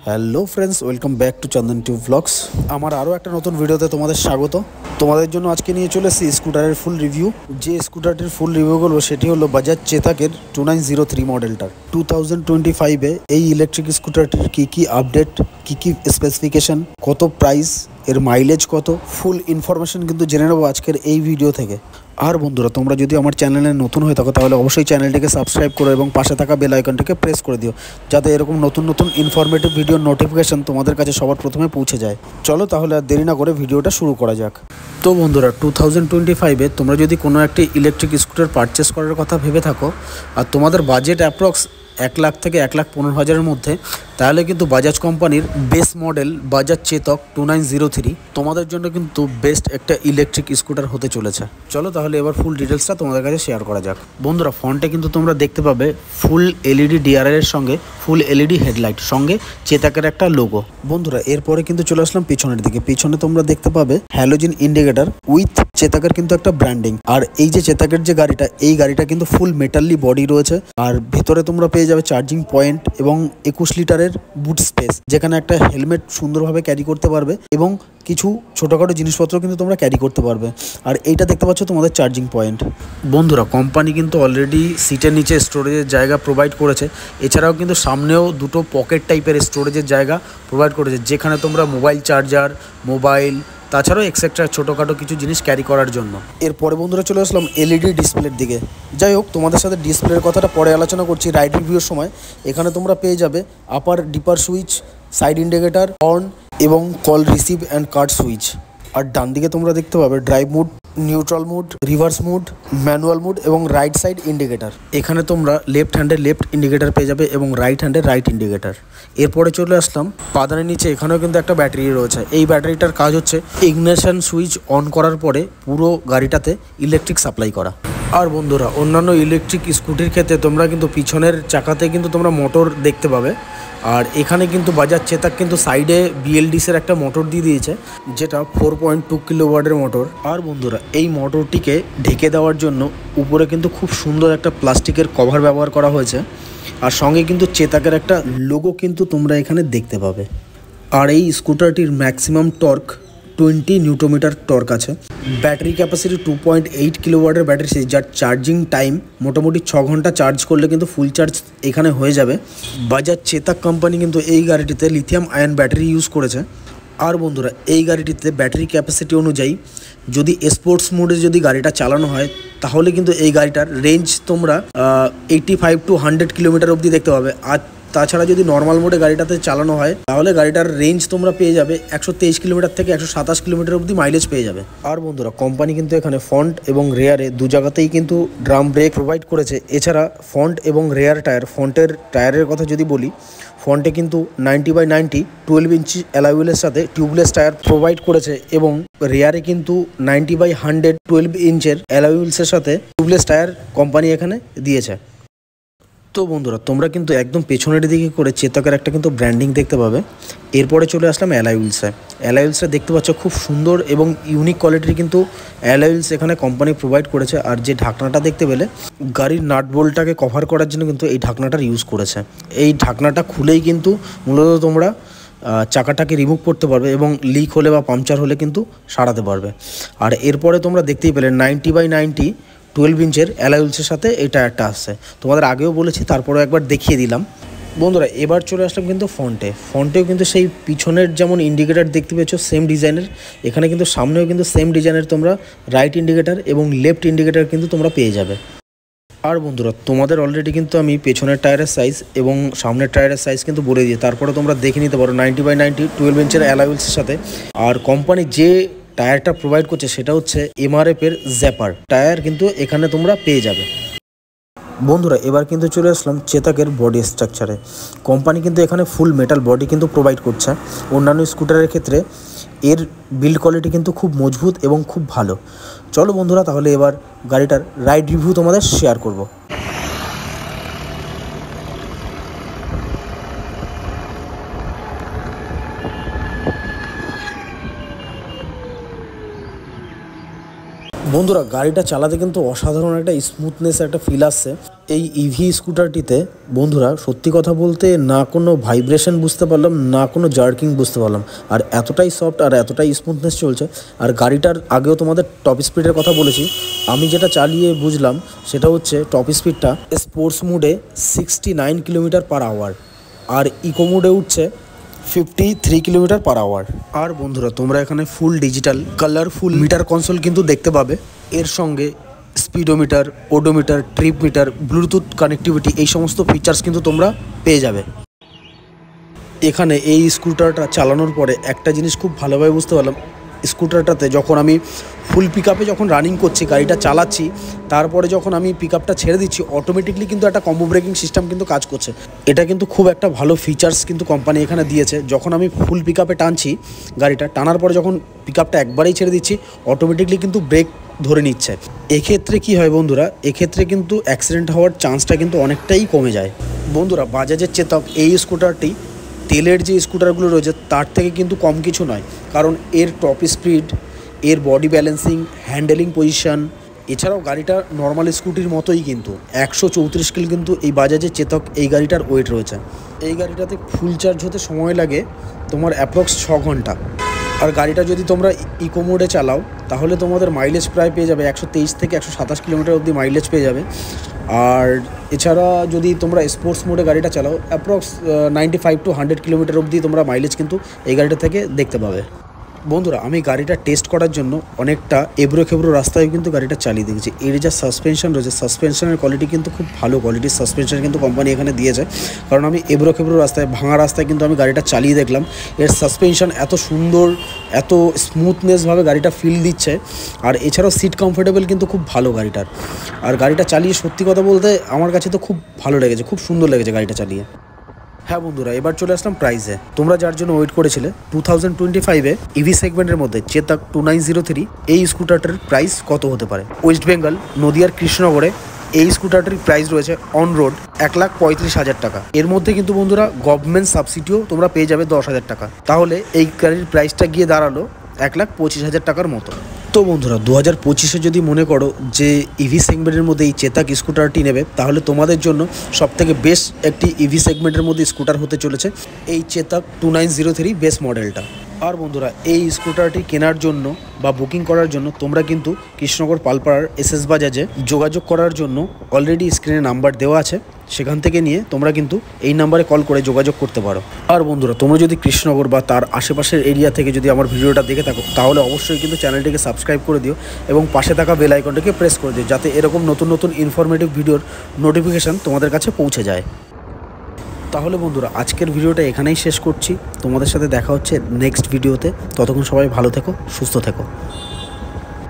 Hello friends, welcome back to Chandan Tube Vlogs. আমার আরও একটা নতুন ভিডিওতে তোমাদের স্বাগত। তোমাদের জন্য আজকে নিয়ে চলে এসেছি স্কুটারের ফুল রিভিউ। যে স্কুটারটির ফুল রিভিউ করবো সেটি হলো বাজাজ চেতাকের 2903 মডেলটার 2025-এ এই ইলেকট্রিক স্কুটারটির কী আপডেট, কী স্পেসিফিকেশান, কত প্রাইস, এর মাইলেজ কত, ফুল ইনফরমেশন কিন্তু জেনে নেবো আজকের এই ভিডিও থেকে। আর বন্ধুরা, তোমরা যদি আমার চ্যানেলে নতুন হয়ে থাকো তাহলে অবশ্যই চ্যানেলটিকে সাবস্ক্রাইব করো এবং পাশে থাকা বেল আইকনটিকে প্রেস করে দিও, যাতে এরকম নতুন ইনফরমেটিভ ভিডিওর নোটিফিকেশান তোমাদের কাছে সবার প্রথমে পৌঁছে যায়। চলো তাহলে আর দেরি না করে ভিডিওটা শুরু করা যাক। তো বন্ধুরা, 2025-এ তোমরা যদি কোনো একটি ইলেকট্রিক স্কুটার পারচেস করার কথা ভেবে থাকো আর তোমাদের বাজেট অ্যাপ্রক্স 1 লাখ থেকে 1,15,000-এর মধ্যে, তাহলে কিন্তু বাজাজ কোম্পানির বেস মডেল বাজাজ চেতক 2903 তোমাদের জন্য কিন্তু বেস্ট একটা ইলেকট্রিক স্কুটার হতে চলেছে। চলো তাহলে এবার ফুল ডিটেলসটা তোমাদের কাছে শেয়ার করা যাক। বন্ধুরা, ফ্রন্টে কিন্তু তোমরা দেখতে পাবে ফুল এলইডি ডিআরএল এর সঙ্গে ফুল এলইডি হেডলাইট, সঙ্গে চেতাকের একটা লোগো। বন্ধুরা, এরপরে কিন্তু চলে আসলাম পিছনের দিকে। পিছনে তোমরা দেখতে পাবে হ্যালোজেন ইন্ডিকেটর উইথ চেতাকের কিন্তু একটা ব্র্যান্ডিং। আর এই যে চেতাকের যে গাড়িটা, এই গাড়িটা কিন্তু ফুল মেটালি বডি রয়েছে। আর ভেতরে তোমরা পেয়ে যাবে চার্জিং পয়েন্ট এবং 21 লিটারের বুট স্পেস, যেখানে একটা হেলমেট সুন্দরভাবে ক্যারি করতে পারবে এবং কিছু ছোটোখাটো জিনিসপত্র কিন্তু তোমরা ক্যারি করতে পারবে। আর এইটা দেখতে পাচ্ছ তোমাদের চার্জিং পয়েন্ট। বন্ধুরা, কোম্পানি কিন্তু অলরেডি সিটের নিচে স্টোরেজের জায়গা প্রোভাইড করেছে। এছাড়াও কিন্তু সামনেও দুটো পকেট টাইপের স্টোরেজের জায়গা প্রোভাইড করেছে, যেখানে তোমরা মোবাইল চার্জার, মোবাইল, তাছাড়াও এক্সেট্রা ছোটোখাটো কিছু জিনিস ক্যারি করার জন্য। এরপরে বন্ধুরা চলে আসলাম এলইডি ডিসপ্লের দিকে। যাই হোক, তোমাদের সাথে ডিসপ্লের কথাটা পরে আলোচনা করছি রাইড রিভিউর সময়। এখানে তোমরা পেয়ে যাবে upper dipper switch, side indicator, horn এবং call receive and cut switch. আর ডান দিকে তোমরা দেখতে পাবে drive mode, neutral mode, reverse mode, manual mode এবং রাইট সাইড ইন্ডিকেটার। এখানে তোমরা লেফট হ্যান্ডে লেফট ইন্ডিকেটার পেয়ে যাবে এবং রাইট হ্যান্ডে রাইট ইন্ডিকেটার। এরপরে চলে আসলাম পাদানের নিচে। এখানেও কিন্তু একটা ব্যাটারি রয়েছে। এই ব্যাটারিটার কাজ হচ্ছে ইগনিশন সুইচ অন করার পরে পুরো গাড়িটাতে ইলেকট্রিক সাপ্লাই করা। আর বন্ধুরা, অন্যান্য ইলেকট্রিক স্কুটির ক্ষেত্রে তোমরা কিন্তু পিছনের চাকাতে কিন্তু তোমরা মোটর দেখতে পাবে। আর এখানে কিন্তু বাজাজ চেতাক কিন্তু সাইডে বিএলডিসির একটা মোটর দিয়ে দিয়েছে, যেটা 4.2 কিলোওয়াটের মোটর। আর বন্ধুরা, এই মোটরটিকে ঢেকে দেওয়ার জন্য উপরে কিন্তু খুব সুন্দর একটা প্লাস্টিকের কভার ব্যবহার করা হয়েছে। আর সঙ্গে কিন্তু চেতাকের একটা লোগো কিন্তু তোমরা এখানে দেখতে পাবে। আর এই স্কুটারটির ম্যাক্সিমাম টর্ক 20 নিউটন টর্ক আছে। ব্যাটারি ক্যাপাসিটি 2.8 কিলোওয়াটের ব্যাটারি, যার চার্জিং টাইম মোটামুটি 6 ঘন্টা চার্জ করলে কিন্তু ফুল চার্জ এখানে হয়ে যাবে। বাজাজ চেতাক কোম্পানি কিন্তু এই গাড়িটিতে লিথিয়াম আয়ন ব্যাটারি ইউজ করেছে। আর বন্ধুরা, এই গাড়িটিতে ব্যাটারি ক্যাপাসিটি অনুযায়ী যদি স্পোর্টস মোডে যদি গাড়িটা চালানো হয়, তাহলে কিন্তু এই গাড়িটার রেঞ্জ তোমরা 85 to 100 কিলোমিটার অবধি দেখতে পাবে। আর তাছাড়া যদি নর্মাল মোডে গাড়িটাতে চালানো হয়, তাহলে গাড়িটার রেঞ্জ তোমরা পেয়ে যাবে 123 কিলোমিটার থেকে 127 কিলোমিটার অবধি মাইলেজ পেয়ে যাবে। আর বন্ধুরা, কোম্পানি কিন্তু এখানে ফ্রন্ট এবং রেয়ারে দু জায়গাতেই কিন্তু ড্রাম ব্রেক প্রোভাইড করেছে। এছাড়া ফ্রন্ট এবং রেয়ার টায়ার, ফ্রন্টের টায়ারের কথা যদি বলি, ফ্রন্টে কিন্তু 90/90 12 ইঞ্চি অ্যালয় সাথে টিউবলেস টায়ার প্রোভাইড করেছে এবং রেয়ারে কিন্তু 90/100 12 ইঞ্চের অ্যালয় হুইলসের সাথে টিউবলেস টায়ার কোম্পানি এখানে দিয়েছে। তো বন্ধুরা, তোমরা কিন্তু একদম পেছনের দিকে করে চেতকের একটা কিন্তু ব্র্যান্ডিং দেখতে পাবে। এরপরে চলে আসলাম অ্যালয় হুইলসে। অ্যালয় হুইলসে দেখতে পাচ্ছ খুব সুন্দর এবং ইউনিক কোয়ালিটির কিন্তু অ্যালয় হুইলস এখানে কোম্পানি প্রোভাইড করেছে। আর যে ঢাকনাটা দেখতে পেলে, গাড়ির নাট বোল্টটাকে কভার করার জন্য কিন্তু এই ঢাকনাটার ইউজ করেছে। এই ঢাকনাটা খুলেই কিন্তু মূলত তোমরা চাকাটাকে রিমুভ করতে পারবে এবং লিক হলে বা পাংচার হলে কিন্তু সারাতে পারবে। আর এরপরে তোমরা দেখতেই পেলে 90/90 12 ইঞ্চের অ্যালয় হুইলসের সাথে এই টায়ারটা আসছে। তোমাদের আগেও বলেছি, তারপরেও একবার দেখিয়ে দিলাম। বন্ধুরা, এবার চলে আসলাম কিন্তু ফ্রন্টেও কিন্তু সেই পিছনের যেমন ইন্ডিকেটার দেখতে পেয়েছ সেম ডিজাইনের, এখানে কিন্তু সামনেও কিন্তু সেম ডিজাইনের তোমরা রাইট ইন্ডিকেটার এবং লেফট ইন্ডিকেটার কিন্তু তোমরা পেয়ে যাবে। আর বন্ধুরা, তোমাদের অলরেডি কিন্তু আমি পেছনের টায়ারের সাইজ এবং সামনের টায়ারের সাইজ কিন্তু বলে দিই, তারপরে তোমরা দেখে নিতে পারো 90/90 12 ইঞ্চের অ্যালয় হুইলসের সাথে। আর কোম্পানি যে টায়ারটা প্রোভাইড করছে সেটা হচ্ছে এমআরএফ এর জ্যাপার টায়ার, কিন্তু এখানে তোমরা পেয়ে যাবে। বন্ধুরা, এবার কিন্তু চলে আসলাম চেতাকের বডি স্ট্রাকচারে। কোম্পানি কিন্তু এখানে ফুল মেটাল বডি কিন্তু প্রোভাইড করছে। অন্যান্য স্কুটারের ক্ষেত্রে এর বিল্ড কোয়ালিটি কিন্তু খুব মজবুত এবং খুব ভালো। চলো বন্ধুরা, তাহলে এবার গাড়িটার রাইড রিভিউ তোমাদের শেয়ার করব। বন্ধুরা গাড়িটা চালাতে কিন্তু অসাধারণ একটা স্মুথনেস একটা ফিল আসছে এই ইভি স্কুটারটিতে। বন্ধুরা সত্যি কথা বলতে না কোনো ভাইব্রেশন বুঝতে পারলাম, না কোনো জার্কিং বুঝতে পারলাম, আর এতটাই সফট আর এতটাই স্মুথনেস চলছে। আর গাড়িটার আগেও তোমাদের টপ স্পিডের কথা বলেছি, আমি যেটা চালিয়ে বুঝলাম সেটা হচ্ছে টপ স্পিডটা স্পোর্টস মোডে 69 কিলোমিটার পার আওয়ার, আর ইকো মোডে উঠছে 53 কিলোমিটার পার আওয়ার। আর বন্ধুরা তোমরা এখানে full digital colourful metre console কিন্তু দেখতে পাবে। এর সঙ্গে speedometer, odometer, trip meter, Bluetooth connectivity, এই সমস্ত ফিচার্স কিন্তু তোমরা পেয়ে যাবে এখানে। এই স্কুটারটা চালানোর পরে একটা জিনিস খুব ভালোভাবে বুঝতে পারলাম, স্কুটারটাতে যখন আমি ফুল পিক আপে যখন রানিং করছি, গাড়িটা চালাচ্ছি, তারপরে যখন আমি পিক আপটা ছেড়ে দিচ্ছি, অটোমেটিকলি কিন্তু একটা কম্বো ব্রেকিং সিস্টেম কিন্তু কাজ করছে। এটা কিন্তু খুব একটা ভালো ফিচার্স কিন্তু কোম্পানি এখানে দিয়েছে। যখন আমি ফুল পিক আপে টানছি গাড়িটা, টানার পরে যখন পিক আপটা একবারেই ছেড়ে দিচ্ছি, অটোমেটিকলি কিন্তু ব্রেক ধরে নিচ্ছে। এক্ষেত্রে কি হয় বন্ধুরা, এক্ষেত্রে কিন্তু অ্যাক্সিডেন্ট হওয়ার চান্সটা কিন্তু অনেকটাই কমে যায়। বন্ধুরা বাজাজের চেতক এই স্কুটারটি তেলের যে স্কুটারগুলো রয়েছে তার থেকে কিন্তু কম কিছু নয়, কারণ এর টপ স্পিড, এর বডি ব্যালেন্সিং, হ্যান্ডেলিং পজিশন, এছাড়াও গাড়িটা নর্মাল স্কুটির মতোই কিন্তু 134 কিলো কিন্তু এই বাজাজের চেতক এই গাড়িটার ওয়েট রয়েছে। এই গাড়িটাতে ফুল চার্জ হতে সময় লাগে তোমার অ্যাপ্রক্স 6 ঘন্টা। আর গাড়িটা যদি তোমরা ইকো মোডে চালাও তাহলে তোমাদের মাইলেজ প্রায় পেয়ে যাবে 123 থেকে 127 কিলোমিটার অবধি মাইলেজ পেয়ে যাবে। আর এছাড়া যদি তোমরা স্পোর্টস মোডে গাড়িটা চালাও অ্যাপ্রক্স 95 to 100 কিলোমিটার অবধি তোমরা মাইলেজ কিন্তু এই গাড়িটা থেকে দেখতে পাবে। বন্ধুরা আমি গাড়িটা টেস্ট করার জন্য অনেকটা এবড়ো খেবড়ো রাস্তায় কিন্তু গাড়িটা চালিয়ে দেখেছি। এর যা সাসপেনশন রয়েছে, সাসপেনশনের কোয়ালিটি কিন্তু খুব ভালো কোয়ালিটির সাসপেনশন কিন্তু কোম্পানি এখানে দিয়েছে। কারণ আমি এবড়ো খেবড়ো রাস্তায়, ভাঙা রাস্তায় কিন্তু আমি গাড়িটা চালিয়ে দেখলাম, এর সাসপেনশন এত সুন্দর, এত স্মুথনেসভাবে গাড়িটা ফিল দিচ্ছে। আর এছাড়াও সিট কমফোর্টেবল কিন্তু খুব ভালো গাড়িটার। আর গাড়িটা চালিয়ে সত্যি কথা বলতে আমার কাছে তো খুব ভালো লেগেছে, খুব সুন্দর লেগেছে গাড়িটা চালিয়ে। হ্যাঁ বন্ধুরা এবার চলে আসলাম প্রাইসে। তোমরা যার জন্য ওয়েট করেছিলে 2025-এ ইভি সেগমেন্টের মধ্যে চেতক 2903 এই স্কুটারটির প্রাইস কত হতে পারে। ওয়েস্ট বেঙ্গল নদিয়ার কৃষ্ণনগরে এই স্কুটারটির প্রাইস রয়েছে অন রোড 1,35,000 টাকা। এর মধ্যে কিন্তু বন্ধুরা গভর্নমেন্ট সাবসিডিও তোমরা পেয়ে যাবে 10,000 টাকা। তাহলে এই গাড়ির প্রাইসটা গিয়ে দাঁড়ালো 1,25,000 টাকার মতো। তো বন্ধুরা 2025-এ যদি মনে করো যে ইভি সেগমেন্টের মধ্যে এই চেতক স্কুটারটি নেবে, তাহলে তোমাদের জন্য সবথেকে বেস্ট একটি ইভি সেগমেন্টের মধ্যে স্কুটার হতে চলেছে এই চেতক 2903 বেস মডেলটা। আর বন্ধুরা এই স্কুটারটি কেনার জন্য বা বুকিং করার জন্য তোমরা কিন্তু কৃষ্ণনগর পালপাড়ার এসএস বাজাজে যোগাযোগ করার জন্য অলরেডি স্ক্রিনে নাম্বার দেওয়া আছে, সেখান থেকে নিয়ে তোমরা কিন্তু এই নাম্বারে কল করে যোগাযোগ করতে পারো। আর বন্ধুরা তোমরা যদি কৃষ্ণনগর বা তার আশেপাশের এরিয়া থেকে যদি আমার ভিডিওটা দেখে থাকো তাহলে অবশ্যই কিন্তু চ্যানেলটিকে সাবস্ক্রাইব করে দিও এবং পাশে থাকা বেল আইকনটিকে প্রেস করে দিও, যাতে এরকম নতুন নতুন ইনফরমেটিভ ভিডিওর নোটিফিকেশান তোমাদের কাছে পৌঁছে যায়। তাহলে বন্ধুরা আজকের ভিডিওটা এখানেই শেষ করছি, তোমাদের সাথে দেখা হচ্ছে নেক্সট ভিডিওতে। ততক্ষণ সবাই ভালো থেকো, সুস্থ থেকো।